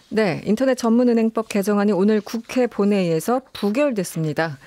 네, 인터넷 전문은행법 개정안이 오늘 국회 본회의에서 부결됐습니다.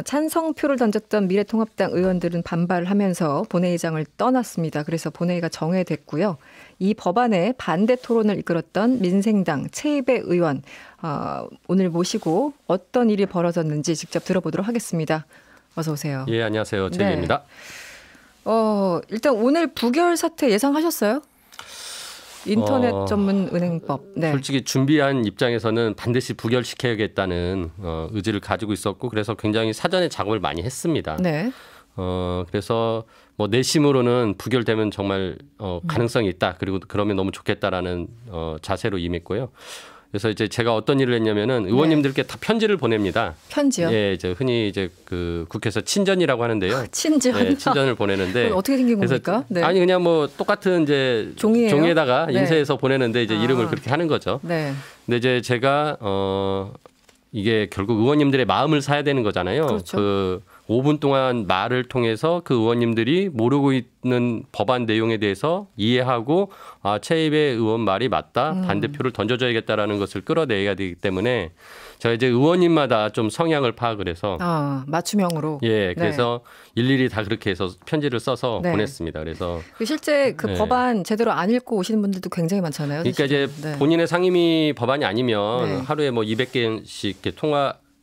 찬성표를 던졌던 미래통합당 의원들은 반발을 하면서 본회의장을 떠났습니다. 그래서 본회의가 정회됐고요. 이 법안에 반대 토론을 이끌었던 민생당 최이배 의원 오늘 모시고 어떤 일이 벌어졌는지 직접 들어보도록 하겠습니다. 어서 오세요. 예, 안녕하세요. 최이배입니다. 네. 일단 오늘 부결 사태 예상하셨어요? 인터넷 전문 은행법. 네. 솔직히 준비한 입장에서는 반드시 부결시켜야겠다는 의지를 가지고 있었고 그래서 굉장히 사전에 작업을 많이 했습니다. 네. 그래서 뭐 내심으로는 부결되면 정말 가능성이 있다. 그리고 그러면 너무 좋겠다라는 자세로 임했고요. 그래서 이제 제가 어떤 일을 했냐면은 의원님들께 다 편지를 보냅니다. 편지요? 예, 이제 흔히 이제 그 국회에서 친전이라고 하는데요. 친전. 예, 친전을 보내는데 어떻게 생긴 겁니까? 네. 아니 그냥 뭐 똑같은 이제 종이에다가 인쇄해서 보내는데 이제 이름을 그렇게 하는 거죠. 네. 근데 이제 제가 이게 결국 의원님들의 마음을 사야 되는 거잖아요. 그렇죠. 그 5분 동안 말을 통해서 그 의원님들이 모르고 있는 법안 내용에 대해서 이해하고 최이배 의원 말이 맞다. 반대표를 던져줘야겠다라는 것을 끌어내야 되기 때문에 제가 이제 의원님마다 좀 성향을 파악을 해서 맞춤형으로. 예, 그래서 일일이 다 그렇게 해서 편지를 써서 보냈습니다. 그래서 실제 그 법안 제대로 안 읽고 오시는 분들도 굉장히 많잖아요. 그러니까 이제 본인의 상임위 법안이 아니면 하루에 뭐 200개씩 이렇게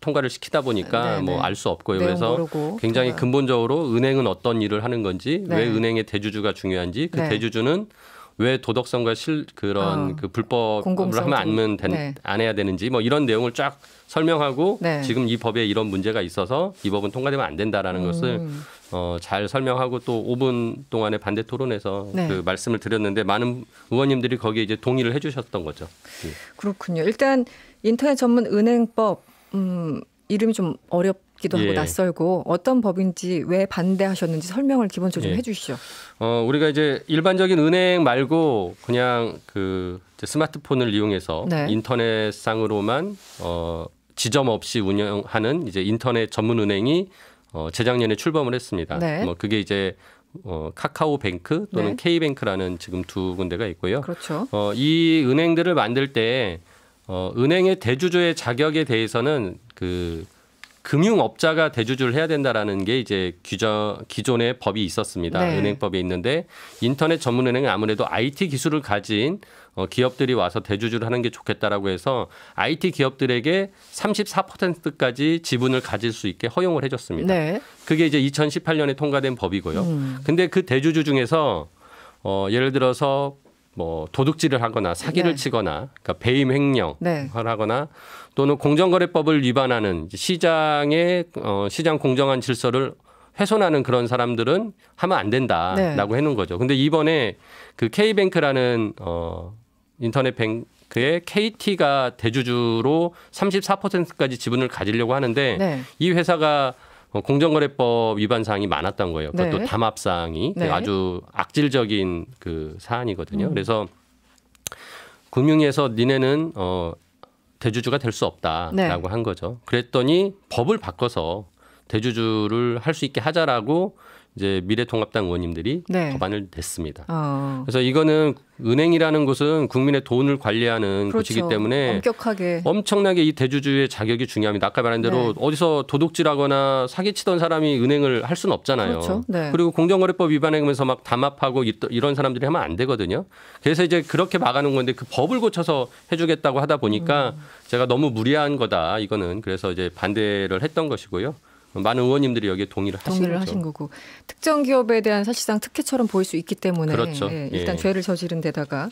통과를 시키다 보니까 뭐 알 수 없고요. 그래서 굉장히 근본적으로 은행은 어떤 일을 하는 건지, 왜 은행의 대주주가 중요한지, 그 대주주는 왜 도덕성과 그런 그 불법을 하면 안 해야 되는지 뭐 이런 내용을 쫙 설명하고 지금 이 법에 이런 문제가 있어서 이 법은 통과되면 안 된다라는 것을 잘 설명하고 또 5분 동안의 반대 토론에서 그 말씀을 드렸는데 많은 의원님들이 거기에 이제 동의를 해 주셨던 거죠. 그렇군요. 일단 인터넷 전문 은행법 이름이 좀 어렵기도 하고 낯설고 어떤 법인지 왜 반대하셨는지 설명을 기본적으로 좀 해 주시죠. 우리가 이제 일반적인 은행 말고 그냥 그 스마트폰을 이용해서 인터넷상으로만 지점 없이 운영하는 이제 인터넷 전문 은행이 재작년에 출범을 했습니다. 뭐 그게 이제 카카오뱅크 또는 K뱅크라는 지금 두 군데가 있고요. 그렇죠. 이 은행들을 만들 때 은행의 대주주의 자격에 대해서는 그 금융업자가 대주주를 해야 된다라는 게 이제 기존의 법이 있었습니다. 은행법에 있는데 인터넷 전문은행은 아무래도 IT 기술을 가진 기업들이 와서 대주주를 하는 게 좋겠다라고 해서 IT 기업들에게 34%까지 지분을 가질 수 있게 허용을 해줬습니다. 그게 이제 2018년에 통과된 법이고요. 근데 그 대주주 중에서 예를 들어서 뭐 도둑질을 하거나 사기를 치거나 그러니까 배임 횡령을 하거나 또는 공정거래법을 위반하는 시장 공정한 질서를 훼손하는 그런 사람들은 하면 안 된다라고 해놓은 거죠. 근데 이번에 그 K뱅크라는 인터넷 뱅크의 KT가 대주주로 34%까지 지분을 가지려고 하는데 이 회사가 공정거래법 위반 사항이 많았던 거예요. 그것도 담합 사항이 아주 악질적인 그 사안이거든요. 그래서 금융위에서 니네는 대주주가 될 수 없다라고 한 거죠. 그랬더니 법을 바꿔서 대주주를 할 수 있게 하자라고 이제 미래통합당 의원님들이 법안을 냈습니다. 그래서 이거는 은행이라는 곳은 국민의 돈을 관리하는 곳이기 때문에 엄청나게 이 대주주의 자격이 중요합니다. 아까 말한 대로 어디서 도둑질하거나 사기치던 사람이 은행을 할 수는 없잖아요. 그리고 공정거래법 위반하면서 막 담합하고 이런 사람들이 하면 안 되거든요. 그래서 이제 그렇게 막아놓은 건데 그 법을 고쳐서 해주겠다고 하다 보니까 제가 너무 무리한 거다 이거는. 그래서 이제 반대를 했던 것이고요. 많은 의원님들이 여기에 동의를 하신 거고 특정 기업에 대한 사실상 특혜처럼 보일 수 있기 때문에 일단 죄를 저지른 데다가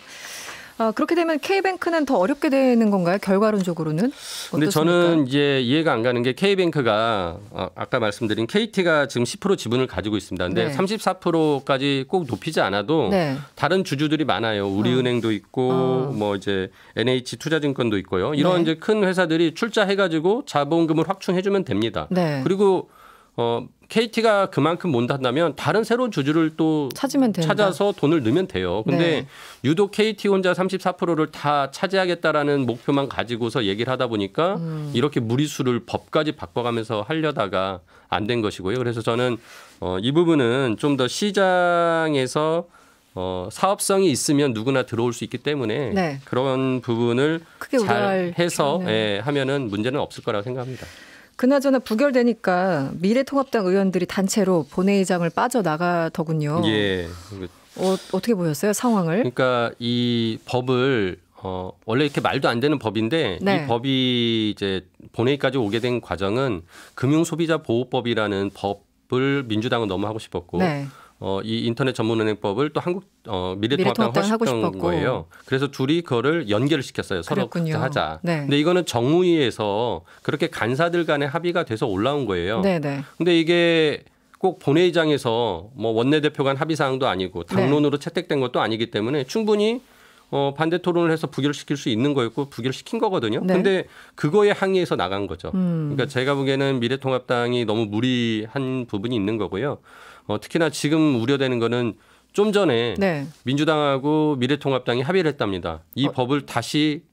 그렇게 되면 K뱅크는 더 어렵게 되는 건가요? 결과론적으로는? 근데 저는 이제 이해가 안 가는 게 K뱅크가 아까 말씀드린 KT가 지금 10% 지분을 가지고 있습니다. 근데 34%까지 꼭 높이지 않아도 다른 주주들이 많아요. 우리은행도 있고 뭐 이제 NH투자증권도 있고요. 이런 이제 큰 회사들이 출자해가지고 자본금을 확충해주면 됩니다. 그리고 KT가 그만큼 못한다면 다른 새로운 주주를 또 찾아서 돈을 넣으면 돼요. 근데 유독 KT 혼자 34%를 다 차지하겠다라는 목표만 가지고서 얘기를 하다 보니까 이렇게 무리수를 법까지 바꿔가면서 하려다가 안 된 것이고요. 그래서 저는 이 부분은 좀 더 시장에서 사업성이 있으면 누구나 들어올 수 있기 때문에 네. 그런 부분을 크게 잘 해서 네. 하면은 문제는 없을 거라고 생각합니다. 그나저나 부결되니까 미래통합당 의원들이 단체로 본회의장을 빠져나가더군요. 예. 어떻게 보셨어요, 상황을? 그러니까 이 법을 원래 이렇게 말도 안 되는 법인데 네. 이 법이 이제 본회의까지 오게 된 과정은 금융소비자보호법이라는 법을 민주당은 너무 하고 싶었고 네. 이 인터넷 전문은행법을 또 미래통합당 하고 하고 싶던 거예요. 그래서 둘이 그거를 연결을 시켰어요. 서로 하자. 네. 근데 이거는 정무위에서 그렇게 간사들 간의 합의가 돼서 올라온 거예요. 네, 네. 근데 이게 꼭 본회의장에서 뭐 원내대표 간 합의 사항도 아니고 당론으로 채택된 것도 아니기 때문에 충분히 반대 토론을 해서 부결시킬 수 있는 거였고 부결시킨 거거든요. 네. 근데 그거에 항의해서 나간 거죠. 그러니까 제가 보기에는 미래통합당이 너무 무리한 부분이 있는 거고요. 특히나 지금 우려되는 거는 좀 전에 네. 민주당하고 미래통합당이 합의를 했답니다. 이 법을 다시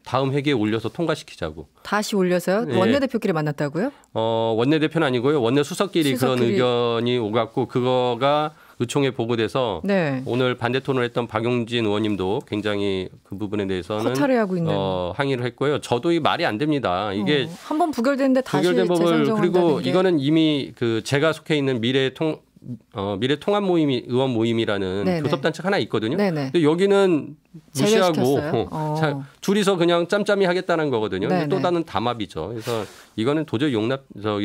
다음 회기에 올려서 통과시키자고. 다시 올려서요? 네. 원내대표끼리 만났다고요? 원내대표는 아니고요. 원내수석끼리 그런 의견이 오갔고 그거가 의총에 보고돼서 네. 오늘 반대 토론했던 박용진 의원님도 굉장히 그 부분에 대해서는 허탈해하고 있는 항의를 했고요. 저도 이 말이 안 됩니다. 이게 한번 부결됐는데 다시 부결된 법을 재상정한다는 그리고 게. 이거는 이미 제가 속해 있는 미래통합 모임이 의원 모임이라는 네네. 교섭단체가 하나 있거든요. 네네. 근데 여기는 무시하고 제외시켰어요? 둘이서 그냥 짬짬이 하겠다는 거거든요. 네네. 또 다른 담합이죠. 그래서 이거는 도저히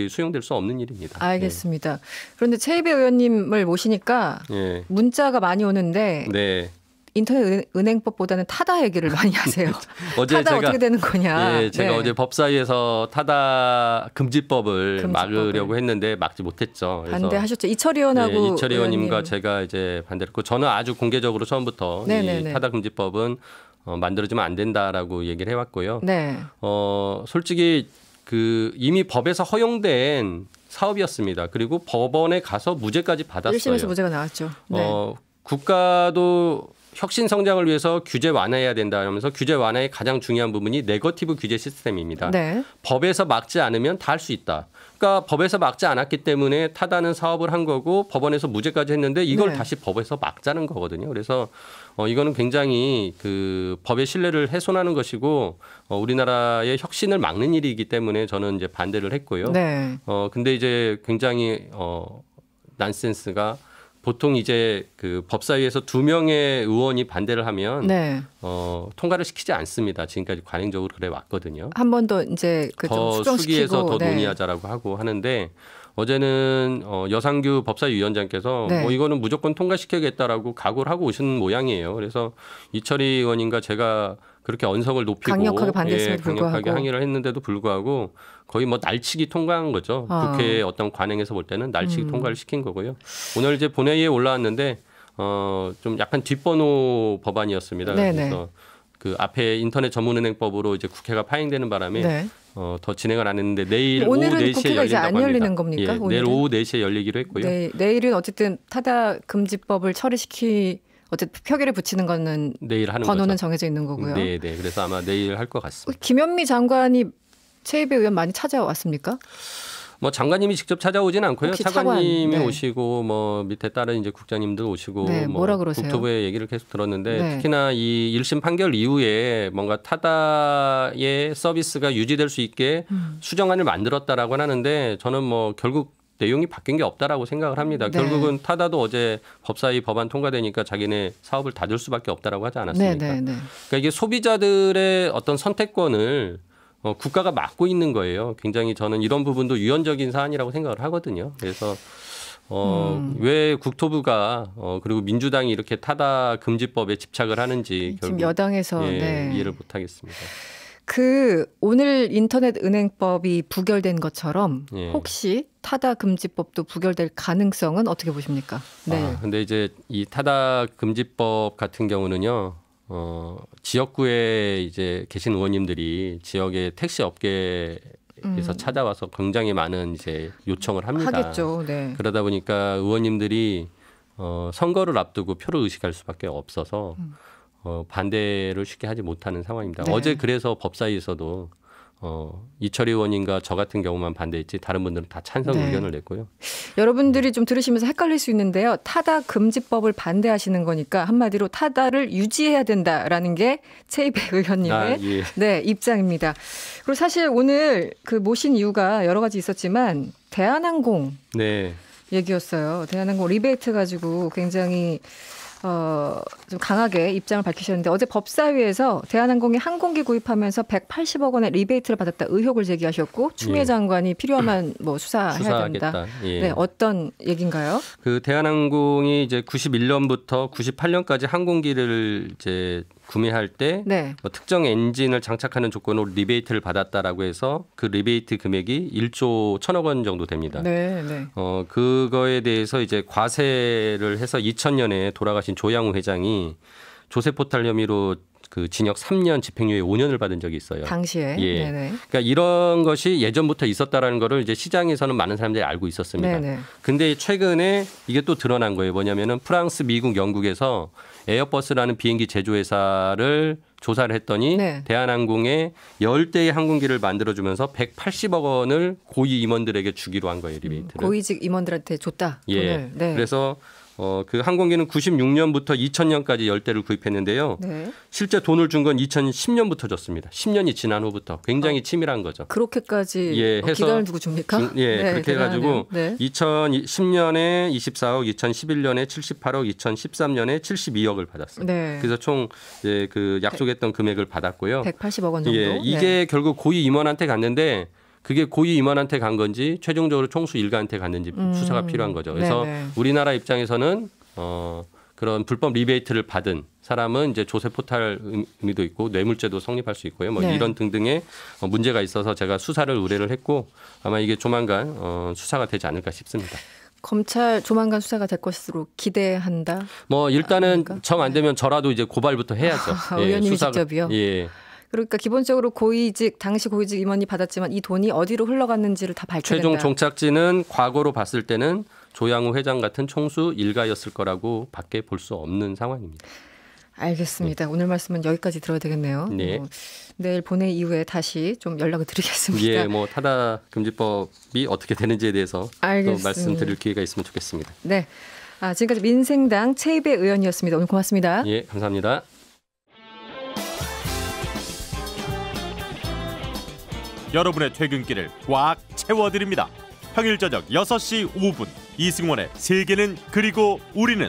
수용될 수 없는 일입니다. 알겠습니다. 그런데 최이배 의원님을 모시니까 예. 문자가 많이 오는데 네. 인터넷 은행법보다는 타다 얘기를 많이 하세요. 어제 타다 제가 어떻게 되는 거냐. 예, 제가 네. 어제 법사위에서 타다 금지법을 막으려고 했는데 막지 못했죠. 그래서 반대하셨죠. 이철 의원하고 이철 의원님과 의원님. 제가 이제 반대를 했고 저는 아주 공개적으로 처음부터 이 타다 금지법은 만들어지면 안 된다라고 얘기를 해왔고요. 네. 솔직히 이미 법에서 허용된 사업이었습니다. 그리고 법원에 가서 무죄까지 받았어요. 1심에서 무죄가 나왔죠. 네. 국가도 혁신 성장을 위해서 규제 완화해야 된다 하면서 규제 완화의 가장 중요한 부분이 네거티브 규제 시스템입니다. 네. 법에서 막지 않으면 다 할 수 있다. 그러니까 법에서 막지 않았기 때문에 타다는 사업을 한 거고 법원에서 무죄까지 했는데 이걸 네. 다시 법에서 막자는 거거든요. 그래서 이거는 굉장히 법의 신뢰를 훼손하는 것이고 우리나라의 혁신을 막는 일이기 때문에 저는 이제 반대를 했고요. 네. 근데 이제 굉장히 난센스가 보통 이제 법사위에서 2명의 의원이 반대를 하면 네. 통과를 시키지 않습니다. 지금까지 관행적으로 그래 왔거든요. 한 번 더 이제 더 수정시키고 수기해서 더 논의하자라고 하고 하는데 어제는 여상규 법사위원장께서 네. 이거는 무조건 통과시켜야겠다라고 각오를 하고 오신 모양이에요. 그래서 이철희 의원님과 제가 그렇게 언성을 높이고 강력하게 반대했음에도 강력하게 불구하고. 항의를 했는데도 불구하고 거의 날치기 통과한 거죠. 국회의 어떤 관행에서 볼 때는 날치기 통과를 시킨 거고요. 오늘 이제 본회의에 올라왔는데 좀 약간 뒷번호 법안이었습니다. 네네. 그래서 앞에 인터넷 전문은행법으로 이제 국회가 파행되는 바람에 네. 더 진행을 안 했는데 내일 오후 오늘은 4시에 국회가 이제 안 열린다고 열리는 합니다. 겁니까? 예, 오늘은? 내일 오후 4시에 열리기로 했고요. 네, 내일은 어쨌든 타다 금지법을 어쨌든 표결에 붙이는 거는 내일 하는 번호는 거죠. 정해져 있는 거고요. 네. 그래서 아마 내일 할 것 같습니다. 김현미 장관이 최이배 의원 많이 찾아왔습니까? 장관님이 직접 찾아오진 않고요. 혹시 차관님이 네. 오시고 밑에 다른 이제 국장님들 오시고 네, 뭐라 그러세요? 국토부의 얘기를 계속 들었는데 네. 특히나 이 1심 판결 이후에 뭔가 타다의 서비스가 유지될 수 있게 수정안을 만들었다라고 하는데 저는 결국 내용이 바뀐 게 없다라고 생각을 합니다. 네. 결국은 타다도 어제 법사위 법안 통과되니까 자기네 사업을 닫을 수밖에 없다라고 하지 않았습니까? 네. 그러니까 이게 소비자들의 어떤 선택권을 국가가 막고 있는 거예요. 굉장히 저는 이런 부분도 유연적인 사안이라고 생각을 하거든요. 그래서 왜 국토부가 그리고 민주당이 이렇게 타다 금지법에 집착을 하는지 지금 결국 여당에서 이해를 못하겠습니다. 오늘 인터넷 은행법이 부결된 것처럼 예. 혹시 타다 금지법도 부결될 가능성은 어떻게 보십니까? 네. 근데 이제 이 타다 금지법 같은 경우는요. 지역구에 이제 계신 의원님들이 지역의 택시 업계에서 찾아와서 굉장히 많은 이제 요청을 합니다. 하겠죠. 네. 그러다 보니까 의원님들이 선거를 앞두고 표를 의식할 수밖에 없어서 반대를 쉽게 하지 못하는 상황입니다. 네. 어제 그래서 법사위에서도 이철희 의원인가 저 같은 경우만 반대했지 다른 분들은 다 찬성 네. 의견을 냈고요. 여러분들이 좀 들으시면서 헷갈릴 수 있는데요. 타다 금지법을 반대하시는 거니까 한마디로 타다를 유지해야 된다라는 게 최이배 의원님의 예. 네, 입장입니다. 그리고 사실 오늘 그 모신 이유가 여러 가지 있었지만 대한항공 네. 얘기였어요. 대한항공 리베이트 가지고 굉장히 좀 강하게 입장을 밝히셨는데 어제 법사위에서 대한항공이 항공기 구입하면서 180억 원의 리베이트를 받았다 의혹을 제기하셨고 추미애 예. 장관이 필요하면 뭐 수사해야 된다. 수사하겠다. 예. 네, 어떤 얘기인가요? 그 대한항공이 이제 91년부터 98년까지 항공기를 이제 구매할 때 네. 특정 엔진을 장착하는 조건으로 리베이트를 받았다라고 해서 그 리베이트 금액이 1조 1천억 원 정도 됩니다. 네, 네. 그거에 대해서 이제 과세를 해서 2000년에 돌아가신 조양우 회장이 조세 포탈 혐의로 그 징역 3년 집행유예 5년을 받은 적이 있어요. 당시에. 예. 네네. 그러니까 이런 것이 예전부터 있었다라는 거를 이제 시장에서는 많은 사람들이 알고 있었습니다. 네네. 근데 최근에 이게 또 드러난 거예요. 뭐냐면은 프랑스, 미국, 영국에서 에어버스라는 비행기 제조회사를 조사를 했더니 네. 대한항공에 10대의 항공기를 만들어주면서 180억 원을 고위 임원들에게 주기로 한 거예요. 리베이트를. 고위직 임원들한테 줬다. 예. 돈을. 네. 그래서 그 항공기는 96년부터 2000년까지 10대를 구입했는데요. 네. 실제 돈을 준 건 2010년부터 줬습니다. 10년이 지난 후부터 굉장히 치밀한 거죠. 그렇게까지 예, 해서 기간을 두고 줍니까? 네, 그렇게 해가지고 네. 2010년에 24억, 2011년에 78억, 2013년에 72억을 받았어요. 네. 그래서 총 이제 그 약속했던 금액을 받았고요. 180억 원 정도. 예, 이게 네. 결국 고위 임원한테 갔는데 그게 고위 임원한테 간 건지 최종적으로 총수 일가한테 갔는지 수사가 필요한 거죠. 그래서 네네. 우리나라 입장에서는 그런 불법 리베이트를 받은 사람은 이제 조세 포탈 의미도 있고 뇌물죄도 성립할 수 있고요. 뭐 네. 이런 등등의 문제가 있어서 제가 수사를 의뢰를 했고 아마 이게 조만간 수사가 되지 않을까 싶습니다. 검찰 조만간 수사가 될 것으로 기대한다. 뭐 일단은 아닙니까? 정 안 되면 저라도 이제 고발부터 해야죠. 의원님이 직접이요? 예. 그러니까 기본적으로 당시 고위직 임원이 받았지만 이 돈이 어디로 흘러갔는지를 다 밝혀야 최종 된다. 종착지는 과거로 봤을 때는 조양우 회장 같은 총수 일가였을 거라고 밖에 볼 수 없는 상황입니다. 알겠습니다. 오늘 말씀은 여기까지 들어야 되겠네요. 네. 내일 본회 이후에 다시 좀 연락을 드리겠습니다. 예, 뭐 타다 금지법이 어떻게 되는지에 대해서 또 알겠습니다. 말씀드릴 기회가 있으면 좋겠습니다. 네. 지금까지 민생당 최이배 의원이었습니다. 오늘 고맙습니다. 예, 감사합니다. 여러분의 퇴근길을 꽉 채워드립니다. 평일 저녁 6시 5분 이승원의 세계는 그리고 우리는